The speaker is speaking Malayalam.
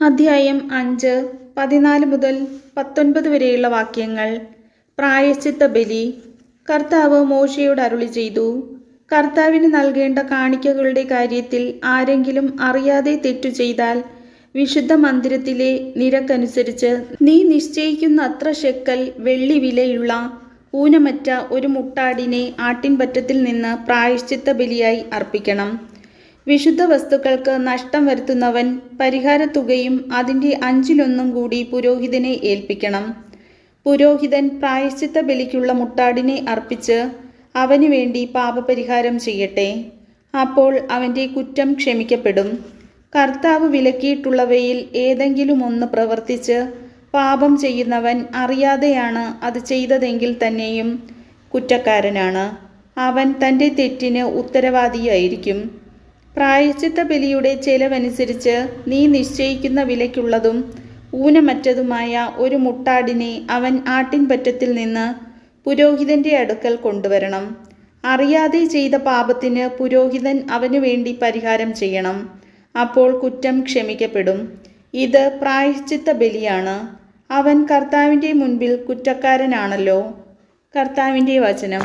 അധ്യായം 5 14 മുതൽ 19 വരെയുള്ള വാക്യങ്ങൾ. പ്രായശ്ചിത്ത ബലി. കർത്താവ് മോശയോട് അരുളി ചെയ്തു, കർത്താവിന് നൽകേണ്ട കാണിക്കകളുടെ കാര്യത്തിൽ ആരെങ്കിലും അറിയാതെ തെറ്റു ചെയ്താൽ വിശുദ്ധ മന്ദിരത്തിലെ നിരക്കനുസരിച്ച് നീ നിശ്ചയിക്കുന്ന അത്ര ശെക്കൽ വെള്ളി വിലയുള്ള ഊനമറ്റ ഒരു മുട്ടാടിനെ ആട്ടിൻപറ്റത്തിൽ നിന്ന് പ്രായശ്ചിത്ത ബലിയായി അർപ്പിക്കണം. വിശുദ്ധ വസ്തുക്കൾക്ക് നഷ്ടം വരുത്തുന്നവൻ പരിഹാരത്തുകയും അതിൻ്റെ 1/5 കൂടി പുരോഹിതനെ ഏൽപ്പിക്കണം. പുരോഹിതൻ പ്രായശ്ചിത്ത ബലിക്കുള്ള മുട്ടാടിനെ അർപ്പിച്ച് അവന് വേണ്ടി പാപപരിഹാരം ചെയ്യട്ടെ. അപ്പോൾ അവൻ്റെ കുറ്റം ക്ഷമിക്കപ്പെടും. കർത്താവ് വിലക്കിയിട്ടുള്ളവയിൽ ഏതെങ്കിലും ഒന്ന് പ്രവർത്തിച്ച് പാപം ചെയ്യുന്നവൻ അറിയാതെയാണ് അത് ചെയ്തതെങ്കിൽ തന്നെയും കുറ്റക്കാരനാണ്. അവൻ തൻ്റെ തെറ്റിന് ഉത്തരവാദിയായിരിക്കും. പ്രായശ്ചിത്ത ബലിയുടെ ചെലവനുസരിച്ച് നീ നിശ്ചയിക്കുന്ന വിലയ്ക്കുള്ളതും ഊനമറ്റതുമായ ഒരു മുട്ടാടിനെ അവൻ ആട്ടിൻപറ്റത്തിൽ നിന്ന് പുരോഹിതൻ്റെ അടുക്കൽ കൊണ്ടുവരണം. അറിയാതെ ചെയ്ത പാപത്തിന് പുരോഹിതൻ അവനു വേണ്ടി പരിഹാരം ചെയ്യണം. അപ്പോൾ കുറ്റം ക്ഷമിക്കപ്പെടും. ഇത് പ്രായശ്ചിത്ത ബലിയാണ്. അവൻ കർത്താവിൻ്റെ മുൻപിൽ കുറ്റക്കാരനാണല്ലോ. കർത്താവിൻ്റെ വചനം.